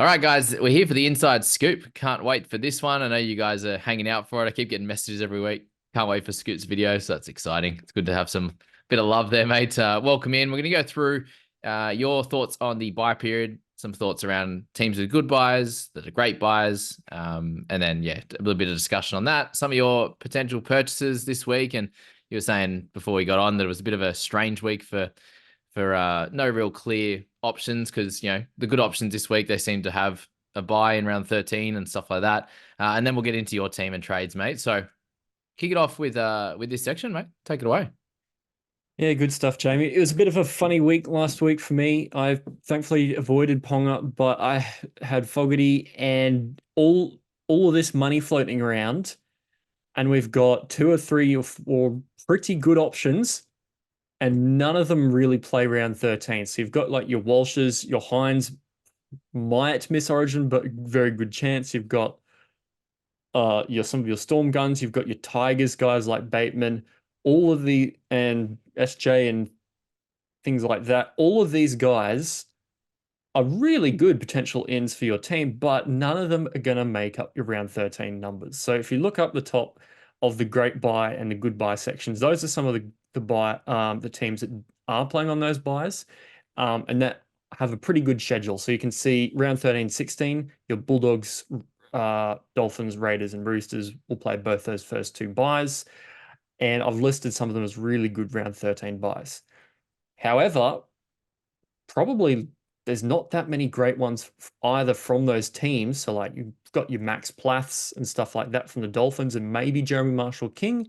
All right, guys, we're here for the inside scoop. Can't wait for this one. I know you guys are hanging out for it. I keep getting messages every week. Can't wait for Scoot's video, so that's exciting. It's good to have some bit of love there, mate. Welcome in. We're going to go through your thoughts on the buy period, some thoughts around teams with good buys, that are great buys, and then a little bit of discussion on that. Some of your potential purchases this week, and you were saying before we got on that it was a bit of a strange week for no real clear options because the good options this week they seem to have a buy in round 13 and stuff like that. And then we'll get into your team and trades, mate. So kick it off with this section, mate. Take it away. Yeah, good stuff, Jamie. It was a bit of a funny week last week for me. I thankfully avoided Ponga, but I had Fogarty and all of this money floating around, and we've got two or three or four pretty good options, and none of them really play round 13. So you've got like your Walshes, your Hines might miss Origin, but very good chance. You've got some of your Storm Guns, you've got your Tigers guys like Bateman, all of the and SJ and things like that. All of these guys are really good potential ends for your team, but none of them are going to make up your round 13 numbers. So if you look up the top of the great buy and the good buy sections, those are some of the teams that are playing on those buys, and that have a pretty good schedule. So you can see round 13, 16, your Bulldogs, Dolphins, Raiders, and Roosters will play both those first two buys. And I've listed some of them as really good round 13 buys. However, probably there's not that many great ones either from those teams. So like you've got your Max Plaths and stuff like that from the Dolphins and maybe Jeremy Marshall King.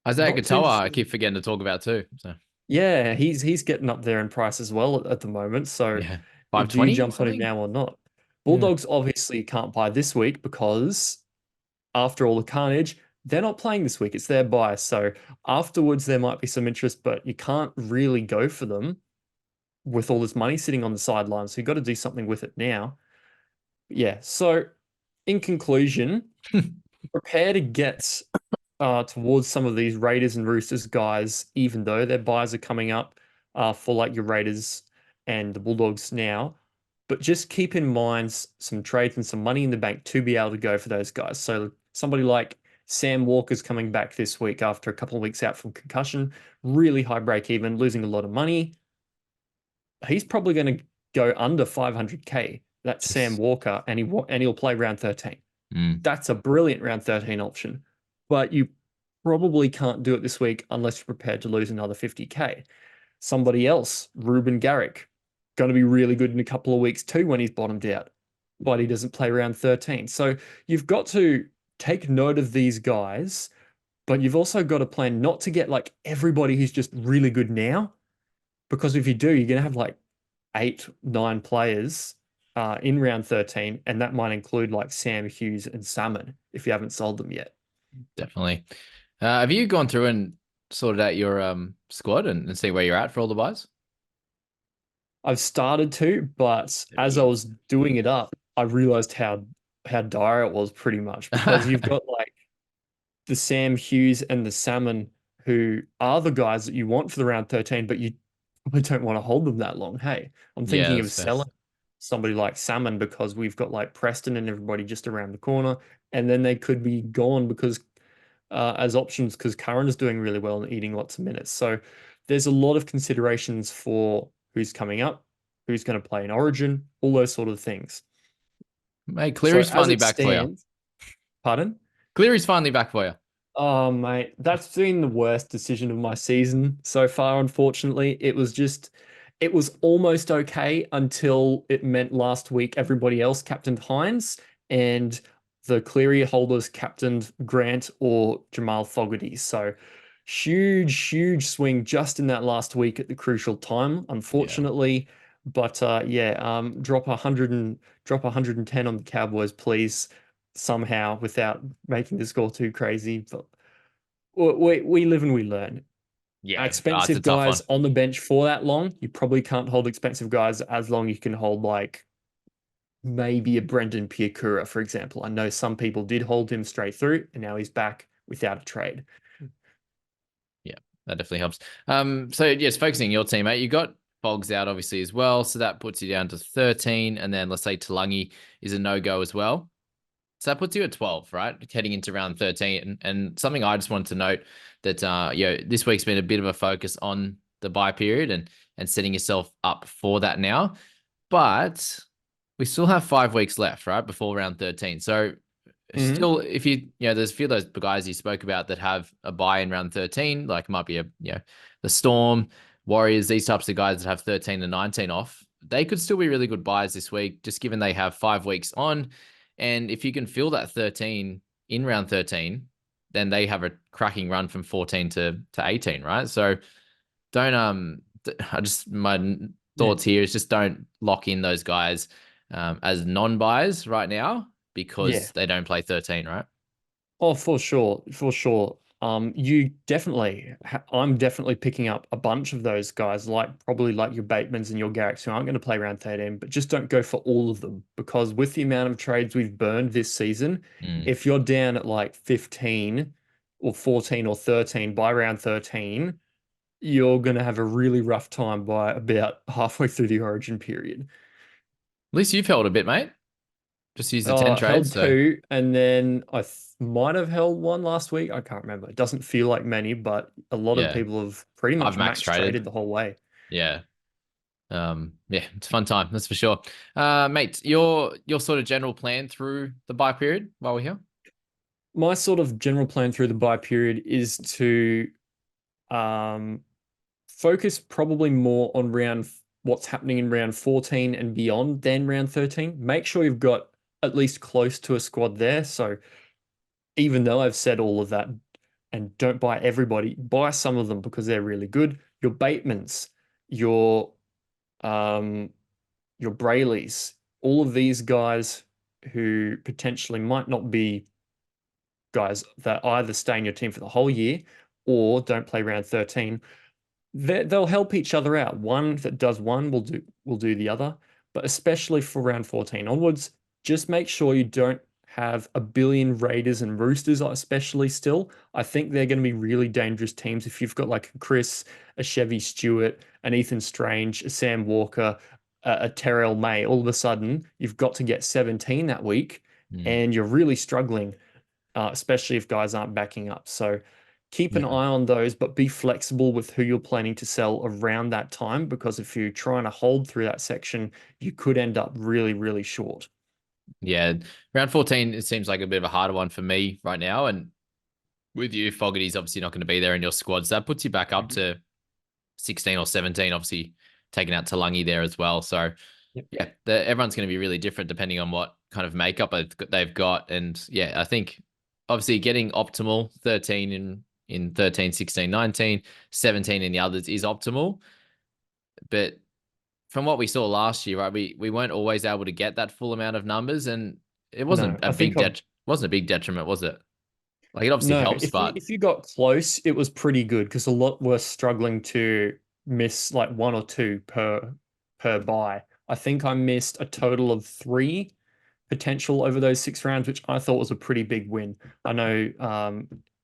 Isaiah Not too Katoa, I sure. keep forgetting to talk about too. So Yeah, he's getting up there in price as well at the moment. So yeah, do you 520 jump on him something. now or not? Yeah. Bulldogs obviously can't buy this week because after all the carnage, they're not playing this week. It's their buy. So afterwards there might be some interest, but you can't really go for them with all this money sitting on the sidelines. So you've got to do something with it now. Yeah. So in conclusion, prepare to get towards some of these Raiders and Roosters guys, even though their buys are coming up for like your Raiders and the Bulldogs now. But just keep in mind some trades and some money in the bank to be able to go for those guys. So somebody like Sam Walker's coming back this week after a couple of weeks out from concussion, really high break even, losing a lot of money. He's probably going to go under 500k. That's Sam Yes. Walker, and he'll play round 13. Mm, That's a brilliant round 13 option, but you probably can't do it this week unless you're prepared to lose another 50k. Somebody else, Ruben Garrick, going to be really good in a couple of weeks too when he's bottomed out, but he doesn't play round 13. So you've got to take note of these guys, but you've also got to plan not to get like everybody who's just really good now, because if you do, you're going to have like eight, nine players in round 13, and that might include like Sam Hughes and Salmon if you haven't sold them yet. definitely. Have you gone through and sorted out your squad and see where you're at for all the buys? I've started to, but as I Heavy. was doing it up, I realized how dire it was pretty much because you've got like the Sam Hughes and the Salmon who are the guys that you want for the round 13, but you probably don't want to hold them that long. Hey, I'm Yeah, thinking that's of fair. selling somebody like Salmon because we've got like Preston and everybody just around the corner, and then they could be gone because as options because Curran is doing really well and eating lots of minutes. So there's a lot of considerations for who's coming up, who's going to play in Origin, all those sort of things. Mate, So Cleary's as finally it back for you. stands, pardon? Cleary's finally back for you. Oh, mate, that's been the worst decision of my season so far, unfortunately. It was almost okay until it meant last week everybody else captained Hines and the Cleary holders captained Grant or Jamal Fogarty. So huge swing just in that last week at the crucial time, Yeah. unfortunately. But drop 110 on the Cowboys, please, somehow without making the score too crazy. But we live and we learn. Yeah. It's a Expensive tough guys one. on the bench for that long, you probably can't hold expensive guys as long you can hold like maybe a Brendan Piakura, for example. I know some people did hold him straight through, and now he's back without a trade. Yeah, that definitely helps. So yes, focusing on your team, mate. You got Fog's out obviously as well. So that puts you down to 13. And then let's say Talangi is a no-go as well. So that puts you at 12, right? Heading into round 13. And something I just wanted to note that this week's been a bit of a focus on the bye period and setting yourself up for that now. But we still have 5 weeks left, right? Before round 13. So Hmm. still, if there's a few of those guys you spoke about that have a buy in round 13, like it might be the Storm, Warriors, these types of guys that have 13 and 19 off, they could still be really good buys this week, just given they have 5 weeks on. And if you can fill that 13 in round 13, then they have a cracking run from 14 to 18, right? So don't I just my Yeah. thoughts here is just don't lock in those guys as non-buys right now Yeah. because they don't play 13, right? Oh, for sure, for sure. You definitely, I'm definitely picking up a bunch of those guys, like probably like your Batemans and your Garricks, who aren't going to play around 13, but just don't go for all of them because with the amount of trades we've burned this season, Mm. if you're down at like 15 or 14 or 13 by round 13, you're going to have a really rough time by about halfway through the origin period. At least you've held a bit, mate. Just use the 10 trades. Held So two, and then I might have held one last week. I can't remember. It doesn't feel like many, but a lot of yeah, people have pretty I've much max max traded. traded the whole way. Yeah. Yeah, it's a fun time, that's for sure. Mate, your sort of general plan through the buy period while we're here? My sort of general plan through the buy period is to um, focus probably more on what's happening in round 14 and beyond than round 13. Make sure you've got at least close to a squad there. So even though I've said all of that, and don't buy everybody, buy some of them because they're really good. Your Batemans, your um, your Brayleys, all of these guys who potentially might not be guys that either stay in your team for the whole year or don't play round 13, they'll help each other out. One that does one will do the other, but especially for round 14 onwards, just make sure you don't have a billion Raiders and Roosters, especially still. I think they're going to be really dangerous teams if you've got like a Chris, a Chevy Stewart, an Ethan Strange, a Sam Walker, a Terrell May. All of a sudden, you've got to get 17 that week, Mm. and you're really struggling, especially if guys aren't backing up. So keep an eye Yeah. on those, but be flexible with who you're planning to sell around that time because if you're trying to hold through that section, you could end up really, really short. Yeah. Round 14, it seems like a bit of a harder one for me right now. And with you, Fogarty's obviously not going to be there in your squad. So that puts you back up Mhm. to 16 or 17, obviously taking out Talangi there as well. So Yep. yeah, everyone's going to be really different depending on what kind of makeup they've got. And yeah, I think obviously getting optimal 13 in 13, 16, 19, 17 in the others is optimal. But from what we saw last year, right, we weren't always able to get that full amount of numbers, and it No, wasn't a I think big I've wasn't a big detriment, was it? Like it obviously no. helps, but If you got close, it was pretty good because a lot were struggling to miss like one or two per buy. I think I missed a total of three potential over those 6 rounds, which I thought was a pretty big win. I know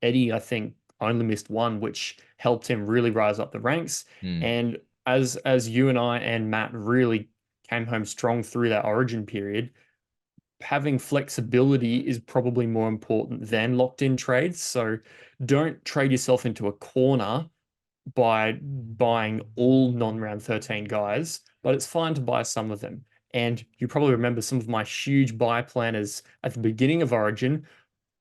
Eddie, I think, only missed one, which helped him really rise up the ranks. hmm, And as you and I and Matt really came home strong through that origin period, having flexibility is probably more important than locked in trades. So don't trade yourself into a corner by buying all non-round 13 guys, but it's fine to buy some of them. And you probably remember some of my huge buy planners at the beginning of Origin.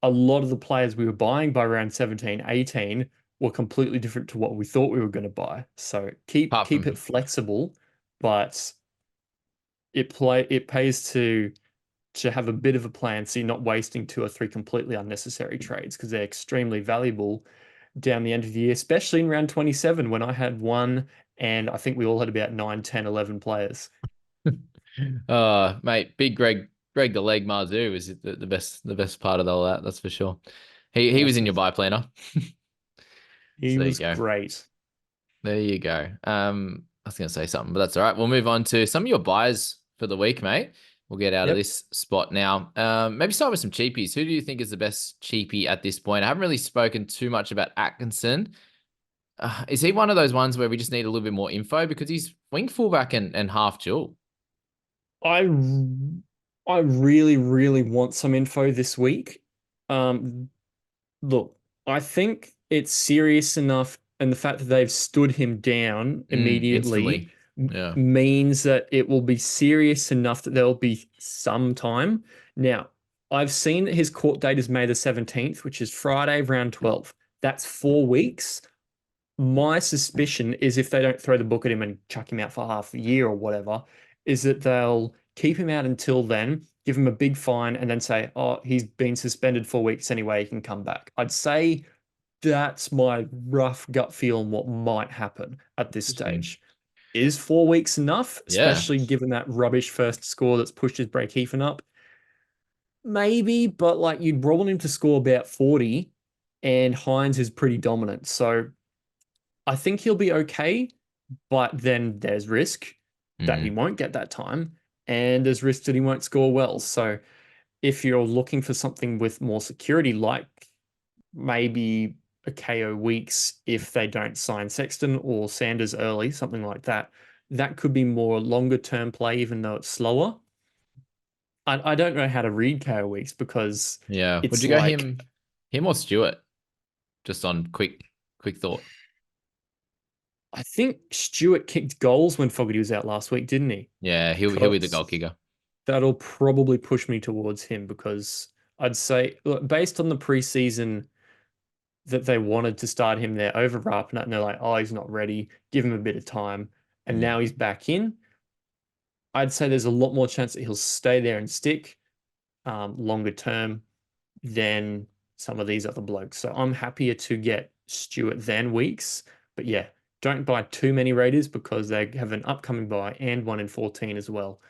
A lot of the players we were buying by round 17, 18 were completely different to what we thought we were going to buy. So keep apart keep it from flexible, but it pays to have a bit of a plan so you're not wasting two or three completely unnecessary trades because they're extremely valuable down the end of the year, especially in round 27 when I had one and I think we all had about 9, 10, 11 players. mate, big Greg the leg Marzu is the best part of all that, that's for sure. He was in your Awesome. buy planner. He So there you was go. great. There you go. I was gonna say something, but that's all right. We'll move on to some of your buys for the week, mate. We'll get out of Yep. this spot now. Maybe start with some cheapies. Who do you think is the best cheapie at this point? I haven't really spoken too much about Atkinson. Is he one of those ones where we just need a little bit more info because he's wing fullback and half dual? I I really, really want some info this week. Um, Look, I think it's serious enough, and the fact that they've stood him down immediately Instantly. Yeah. means that it will be serious enough that there'll be some time. Now, I've seen that his court date is May the 17th, which is Friday, round 12. That's 4 weeks. My suspicion is if they don't throw the book at him and chuck him out for half a year or whatever, is that they'll keep him out until then, give him a big fine, and then say, oh, he's been suspended 4 weeks anyway, he can come back. I'd say that's my rough gut feel on what might happen at this Interesting. stage. Is 4 weeks enough, Yeah. especially given that rubbish first score that's pushed his break even up? Maybe, but like you'd roll him to score about 40, and Hines is pretty dominant. So I think he'll be okay, but then there's risk that he Mm. won't get that time, and there's risk that he won't score well. So if you're looking for something with more security, like maybe a KO weeks if they don't sign Sexton or Sanders early, something like that, that could be more longer term play, even though it's slower. I don't know how to read KO weeks because Yeah. Would it's you go like him or Stewart? Just on quick thought. I think Stewart kicked goals when Fogarty was out last week, didn't he? Yeah, he'll be the goal kicker. That'll probably push me towards him because I'd say, look, based on the preseason that they wanted to start him there over Rapnut, and they're like, oh, he's not ready, give him a bit of time, and Mm. now he's back in. I'd say there's a lot more chance that he'll stay there and stick longer term than some of these other blokes. So I'm happier to get Stewart than Weeks. But yeah, don't buy too many Raiders because they have an upcoming buy and one in 14 as well.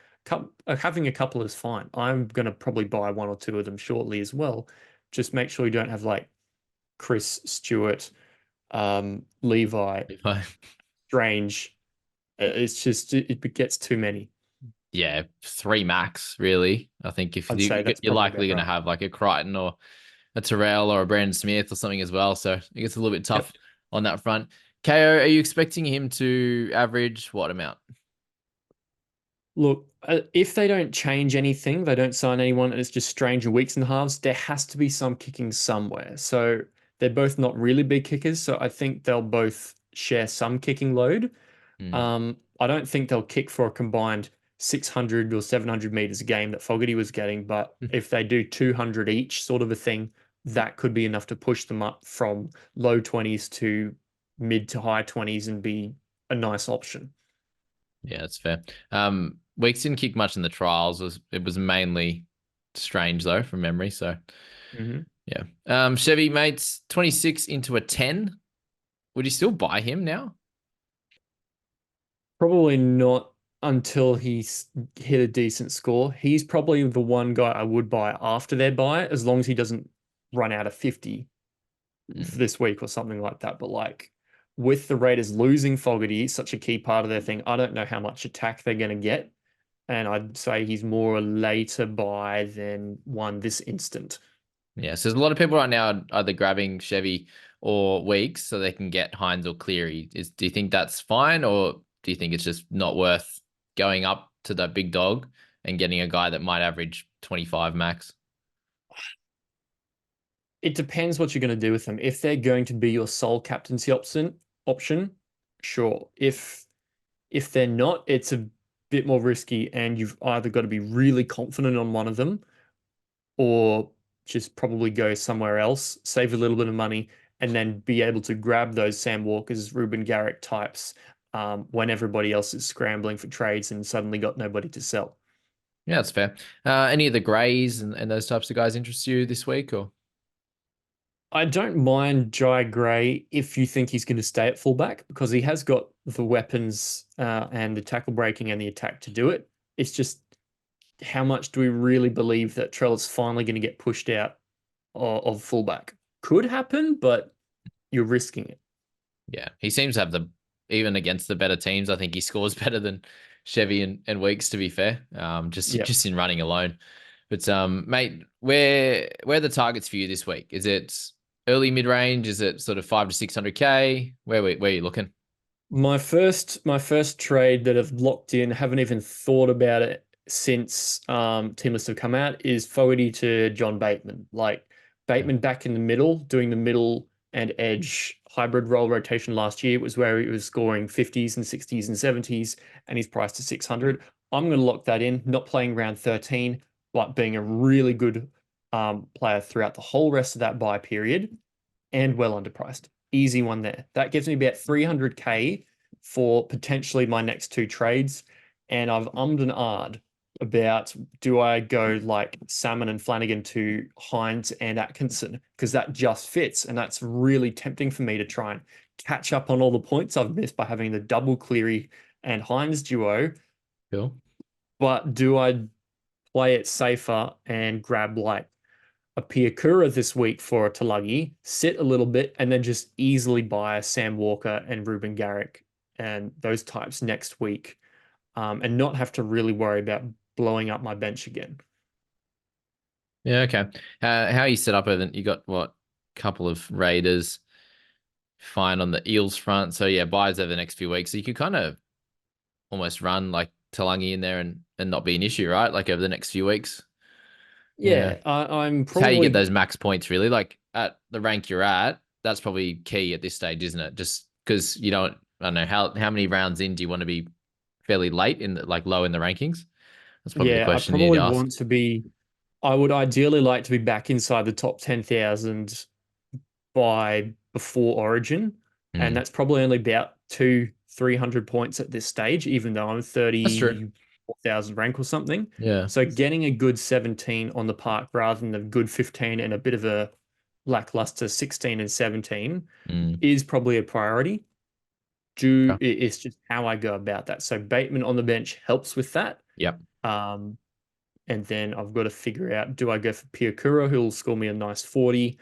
Having a couple is fine. I'm going to probably buy one or two of them shortly as well. Just make sure you don't have like Chris, Stewart, Levi, Strange. It's just, it gets too many. Yeah, three max, really. I think if I'd say that's you're probably likely about going to right. have like a Crichton or a Terrell or a Brandon Smith or something as well. So it gets a little bit Yep. tough on that front. KO, are you expecting him to average what amount? Look, if they don't change anything, they don't sign anyone, and it's just stranger weeks and halves, there has to be some kicking somewhere. So they're both not really big kickers, so I think they'll both share some kicking load. Mm. I don't think they'll kick for a combined 600 or 700 meters a game that Fogarty was getting, but if they do 200 each, sort of a thing, that could be enough to push them up from low 20s to mid to high 20s and be a nice option. Yeah, that's fair. Weeks didn't kick much in the trials. It was mainly Strange though, from memory. So Mhm. yeah. Chevy mates 26 into a 10. Would you still buy him now? Probably not until he's hit a decent score. He's probably the one guy I would buy after their buy, as long as he doesn't run out of 50 Mm. this week or something like that. But like with the Raiders losing Fogarty, such a key part of their thing, I don't know how much attack they're going to get. And I'd say he's more a later buy than one this instant. Yeah, so there's a lot of people right now either grabbing Chevy or Weeks so they can get Hines or Cleary. Do you think that's fine, or do you think it's just not worth going up to that big dog and getting a guy that might average 25 max? It depends what you're going to do with them. If they're going to be your sole captaincy option, sure. If they're not, it's a bit more risky, and you've either got to be really confident on one of them or just probably go somewhere else, save a little bit of money, and then be able to grab those Sam Walkers, Ruben Garrick types when everybody else is scrambling for trades and suddenly got nobody to sell. Yeah, that's fair. Any of the Greys and those types of guys interest you this week, or? I don't mind Jai Gray if you think he's going to stay at fullback because he has got the weapons and the tackle breaking and the attack to do it. It's just how much do we really believe that Trell's finally going to get pushed out of fullback? Could happen, but you're risking it. Yeah, he seems to have even against the better teams, I think he scores better than Chevy and Weeks, to be fair. Just Yeah. just in running alone. But mate, where are the targets for you this week? Is it early mid range? Is it sort of 5 to 600K? Where are you looking? My first trade that I've locked in, haven't even thought about it since team lists have come out, is Fogarty to John Bateman. Like Yeah. Bateman back in the middle, doing the middle and edge hybrid role rotation last year was where he was scoring 50s and 60s and 70s, and he's priced to 600. I'm going to lock that in, not playing round 13, but being a really good player throughout the whole rest of that buy period and well underpriced. Easy one there. That gives me about 300K for potentially my next two trades. And I've ummed and ahed about, do I go like Salmon and Flanagan to Hines and Atkinson? Because that just fits. And that's really tempting for me to try and catch up on all the points I've missed by having the double Cleary and Hines duo. Cool. But do I play it safer and grab like a Piakura this week for a Tulagi, sit a little bit, and then just easily buy a Sam Walker and Ruben Garrick and those types next week, and not have to really worry about blowing up my bench again? Yeah, okay. How you set up, Evan? You got what? Couple of Raiders fine on the Eels front. So yeah, buys over the next few weeks. So you could kind of almost run like Talangi in there and not be an issue, right? Like over the next few weeks. Yeah. Yeah, I'm It's how you get probably those max points, really. Like at the rank you're at, that's probably key at this stage, isn't it? Just because you don't, I don't know, how many rounds in do you want to be fairly late in the, like low in the rankings? That's probably the yeah, I question you need probably to ask. want to be. I would ideally like to be back inside the top 10,000 by before Origin, and Mm, that's probably only about 300 points at this stage, even though I'm that's true. 34,000 rank or something. Yeah. So getting a good 17 on the park rather than a good 15 and a bit of a lackluster 16 and 17 Mm, is probably a priority. okay. It's just how I go about that. So Bateman on the bench helps with that. Yep. Um, and then I've got to figure out, do I go for Piakura, who'll score me a nice 40,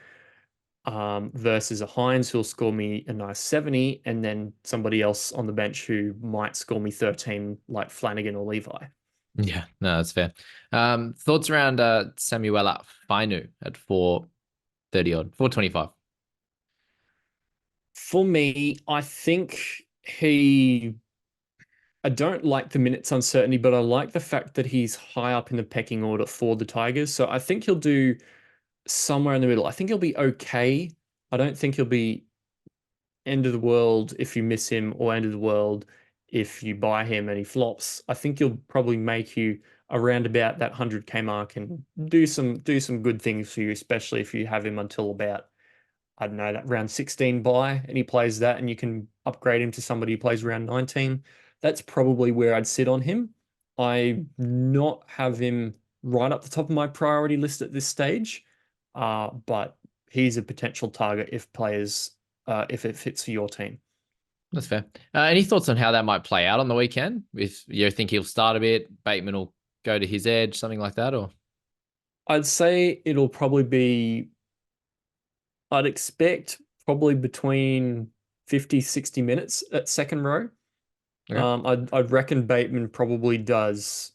versus a Hines who'll score me a nice 70, and then somebody else on the bench who might score me 13, like Flanagan or Levi. Yeah. No, that's fair. Thoughts around Samuela Fainu at 430 odd, 425. For me, I think he. I don't like the minutes uncertainty, but I like the fact that he's high up in the pecking order for the Tigers. So I think he'll do somewhere in the middle. I think he'll be okay. I don't think he'll be end of the world if you miss him, or end of the world if you buy him and he flops. I think he'll probably make you around about that 100K mark and do some good things for you, especially if you have him until about, I don't know, that round 16 buy and he plays that and you can upgrade him to somebody who plays round 19. That's probably where I'd sit on him. I not have him right up the top of my priority list at this stage, but he's a potential target if it fits for your team. That's fair. Any thoughts on how that might play out on the weekend? If you think he'll start a bit, Bateman will go to his edge, something like that, or I'd say it'll probably be, I'd expect probably between 50, 60 minutes at second row. okay. I'd reckon Bateman probably does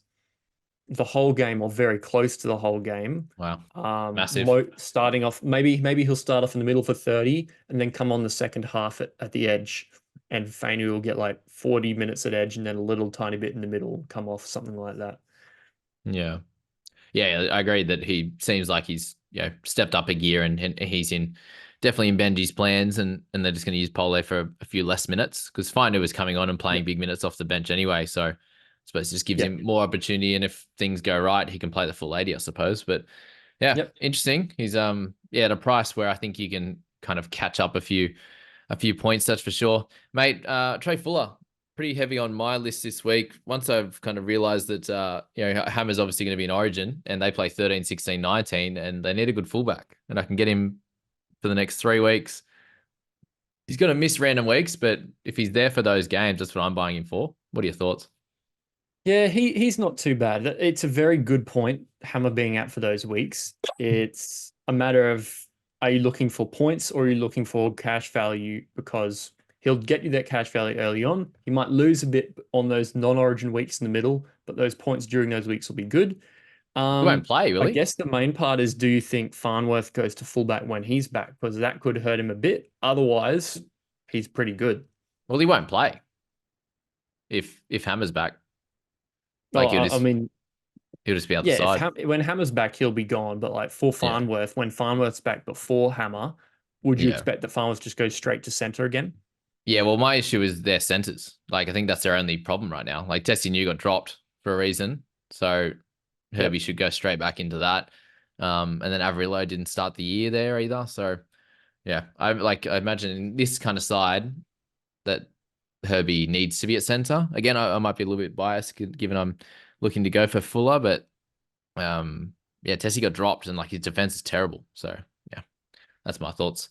the whole game or very close to the whole game. Wow, massive. Starting off, maybe he'll start off in the middle for 30 and then come on the second half at the edge. And Fainu will get like 40 minutes at edge and then a little tiny bit in the middle, come off, something like that. Yeah. Yeah, I agree that he seems like he's stepped up a gear and he's in definitely in Benji's plans and they're just going to use Pole for a few less minutes because Finder was coming on and playing Yep. big minutes off the bench anyway. So I suppose it just gives Yep. him more opportunity and if things go right, he can play the full 80, I suppose. But yeah, Yep. interesting. He's yeah at a price where I think you can kind of catch up a few points, that's for sure. Mate, Trey Fuller, pretty heavy on my list this week. Once I've kind of realized that, Hammer's obviously going to be in Origin and they play 13, 16, 19, and they need a good fullback. And I can get him for the next 3 weeks. He's going to miss random weeks, but if he's there for those games, that's what I'm buying him for. What are your thoughts? Yeah, he's not too bad. It's a very good point, Hammer being out for those weeks. It's a matter of, are you looking for points or are you looking for cash value? Because he'll get you that cash value early on. He might lose a bit on those non-origin weeks in the middle, but those points during those weeks will be good. He won't play, I really. guess the main part is, do you think Farnworth goes to fullback when he's back? Because that could hurt him a bit. Otherwise, he's pretty good. Well, he won't play if Hammer's back. Oh, Like I mean, he'll just be out the yeah, if side. When Hammer's back, he'll be gone. But like for Yeah. Farnworth, when Farnworth's back before Hammer, would you Yeah. expect that Farnworth just goes straight to center again? Yeah, well, my issue is their centers. Like, I think that's their only problem right now. Like, Tessie New got dropped for a reason, so Herbie Yep. should go straight back into that. And then Averillo didn't start the year there either. So yeah, I imagine in this kind of side that Herbie needs to be at center. Again, I might be a little bit biased given I'm looking to go for Fuller, but yeah, Tessie got dropped and like his defense is terrible. So yeah, that's my thoughts.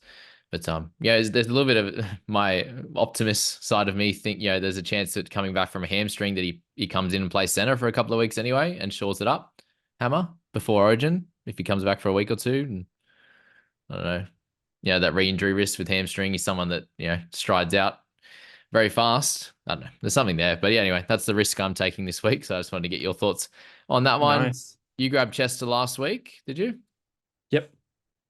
But yeah, there's a little bit of my optimist side of me think, there's a chance that coming back from a hamstring that he comes in and plays center for a couple of weeks anyway and shores it up, Hammer, before Origin, if he comes back for a week or two. And I don't know. That re-injury risk with hamstring is someone that, strides out very fast. I don't know. There's something there. But yeah, anyway, that's the risk I'm taking this week. So I just wanted to get your thoughts on that one. Nice. You grabbed Chester last week, did you? Yep.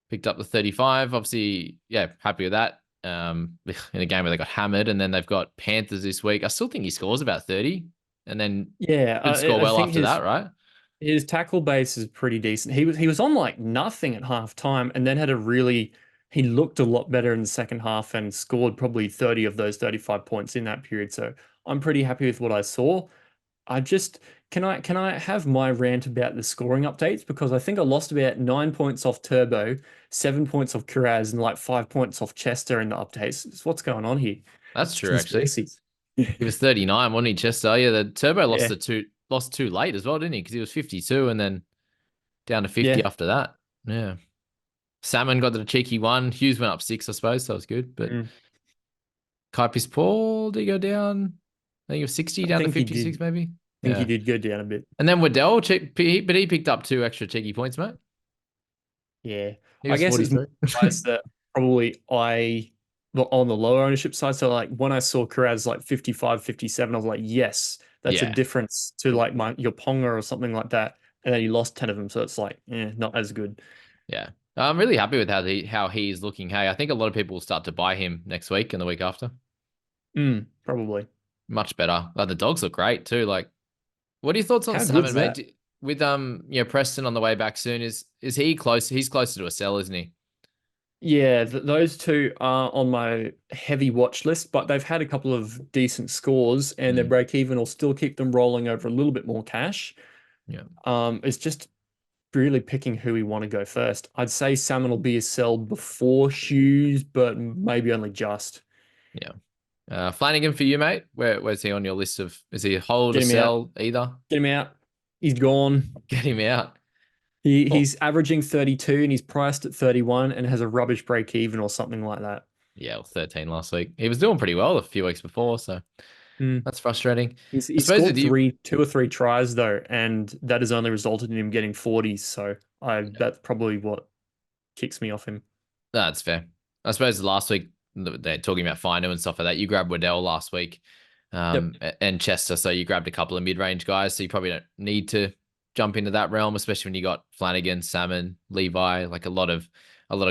Picked up the 35. Obviously, yeah, happy with that. In a game where they got hammered, and then they've got Panthers this week. I still think he scores about 30, and then Yeah, should score I well think after that, right? his tackle base is pretty decent. He was on like nothing at half time and then he looked a lot better in the second half and scored probably 30 of those 35 points in that period. So I'm pretty happy with what I saw. I just can I have my rant about the scoring updates? Because I think I lost about 9 points off Turbo, 7 points off Kuraz, and like 5 points off Chester in the updates. What's going on here? That's true, actually. Conspiracies. He was 39, wasn't he, Chester? Yeah, the Turbo Yeah. lost too late as well, didn't he? Because he was 52 and then down to 50 Yeah. after that. Yeah. Salmon got the cheeky one. Hughes went up 6, I suppose. So that was good. But Mm. Kaipis Paul, did he go down? I think it was 60 I down to think he 56, did. maybe. I think he Yeah. did go down a bit. And then Waddell, but he picked up 2 extra cheeky points, mate. Yeah. He I was guess it's more 43. guys that probably on the lower ownership side. So like when I saw Karaz like 55, 57, I was like, yes, that's a Yeah. difference to like your Ponga or something like that. And then he lost 10 of them. So it's like, not as good. Yeah. I'm really happy with how he's looking. Hey, I think a lot of people will start to buy him next week and the week after. Probably. Much better. Like the dogs look great too. Like, what are your thoughts on How Salmon, good's that? mate? With Preston on the way back soon, is he close? He's closer to a sell, isn't he? Yeah, those two are on my heavy watch list, but they've had a couple of decent scores and their Mm, break even will still keep them rolling over a little bit more cash. yeah. It's just really picking who we want to go first. I'd say Salmon will be a sell before Hughes, but maybe only just. Yeah. Flanagan for you, mate. Where's he on your list of? Is he a hold or Get him out. sell either? Get him out. He's gone. Get him out. Oh, He's averaging 32 and he's priced at 31 and has a rubbish break even or something like that. yeah, well, 13 last week. He was doing pretty well a few weeks before, so Mm. that's frustrating. I He's suppose scored with you, 2 or 3 tries though, and that has only resulted in him getting 40s. So that's probably what kicks me off him. that's fair. I suppose last week they're talking about Fino and stuff like that. You grabbed Waddell last week, Yep. and Chester, so you grabbed a couple of mid-range guys. So you probably don't need to jump into that realm, especially when you got Flanagan, Salmon, Levi, like a lot of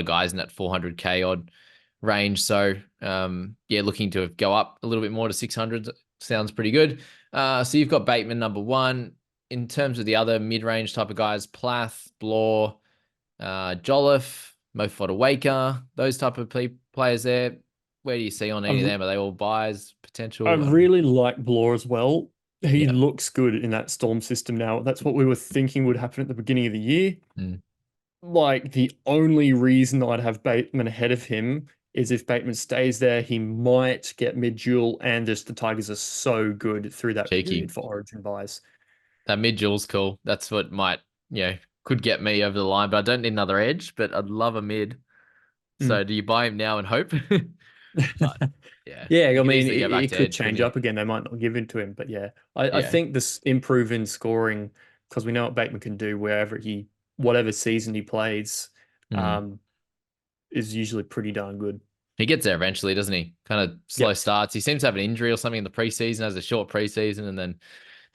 guys in that 400k odd range. So yeah, looking to go up a little bit more to 600 sounds pretty good. So you've got Bateman number 1. In terms of the other mid-range type of guys, Plath, Blore, Jolliffe, Mo Fodawaker, those type of players there. Where do you see on I, any of them? Are they all buys I potential? really like Blore as well. He Yeah. looks good in that Storm system now. That's what we were thinking would happen at the beginning of the year. Mm. Like the only reason I'd have Bateman ahead of him is if Bateman stays there, he might get mid-duel and just the Tigers are so good through that Cheeky. period for Origin buys. That mid duel's cool. That's what might, could get me over the line, but I don't need another edge, but I'd love a mid. So Mm. do you buy him now and hope? But yeah, Yeah, he I could mean, easily go back it to could edge, couldn't change he? up again. They might not give in to him, but yeah, I Yeah. think this improve in scoring because we know what Bateman can do whatever season he plays, Mm. um, is usually pretty darn good. He gets there eventually, doesn't he? Kind of slow Yep. starts. He seems to have an injury or something in the preseason, has a short preseason, and then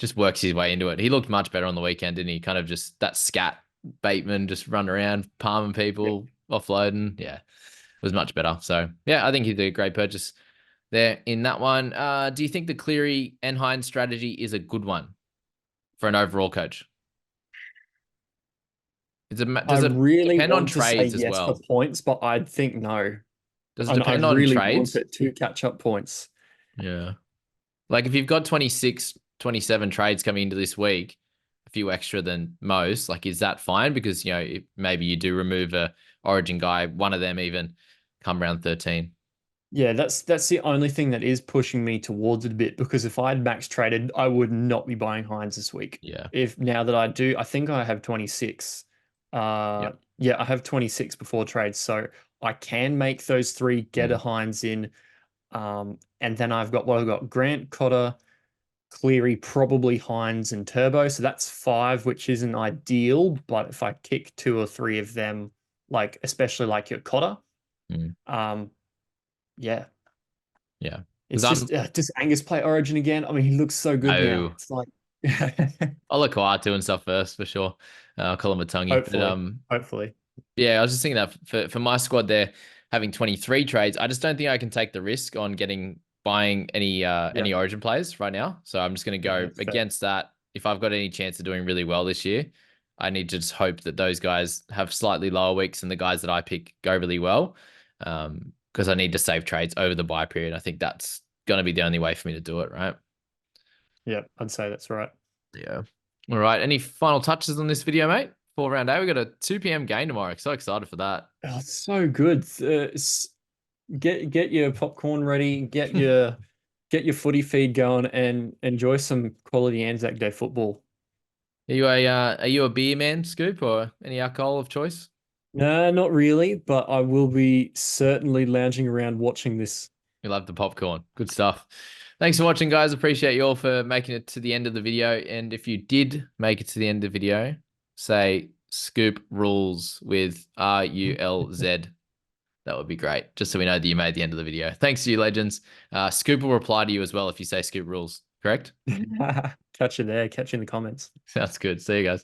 just works his way into it. He looked much better on the weekend, didn't he? Kind of just that scat Bateman just run around, palming Yep. people, offloading. Yeah, it was much better. So yeah, I think he did a great purchase there in that one. Do you think the Cleary and Hines strategy is a good one for an overall coach? I Does it really depend on want to say trades as yes for well? points, but I'd think no. Does it And I depend on really want trades? it to catch up points. Yeah. Like if you've got 26, 27 trades coming into this week, a few extra than most, like is that fine? Because, maybe you do remove a origin guy, one of them even come round 13. Yeah, that's the only thing that is pushing me towards it a bit because if I had max traded, I would not be buying Hines this week. Yeah. If now that I do, I think I have 26. Yeah. Yeah, I have 26 before trades, so I can make those three, get a Mm, Hines in. And then I've got what I've got: Grant, Cotter, Cleary, probably Hines and Turbo. So that's five, which isn't ideal. But if I kick two or three of them, like especially like your Cotter, mm, um, yeah, yeah. it's Because just does Angus play Origin again? I mean, he looks so good now. no, It's like I'll look quiet doing stuff first for sure. I'll call him a tonguey. But hopefully, hopefully, yeah, I was just thinking that for my squad there, having 23 trades, I just don't think I can take the risk on buying yeah, any Origin players right now. So I'm just going to yeah, go that's fair. against that. If I've got any chance of doing really well this year, I need to just hope that those guys have slightly lower weeks and the guys that I pick go really well. Because I need to save trades over the buy period. I think that's going to be the only way for me to do it, right? Yeah, I'd say that's right. Yeah. All right. Any final touches on this video, mate? For round eight, we got a 2 p.m. game tomorrow. So excited for that. Oh, it's so good. Get your popcorn ready. Get your footy feed going and enjoy some quality Anzac Day football. Are you a beer man, Scoop, or any alcohol of choice? No, not really, but I will be certainly lounging around watching this. We love the popcorn. Good stuff. Thanks for watching, guys. Appreciate you all for making it to the end of the video. And if you did make it to the end of the video, say Scoop rules with RULZ. That would be great. Just so we know that you made the end of the video. Thanks to you, legends. Scoop will reply to you as well if you say Scoop rules. Correct? Catch you there. Catch you in the comments. Sounds good. See you guys.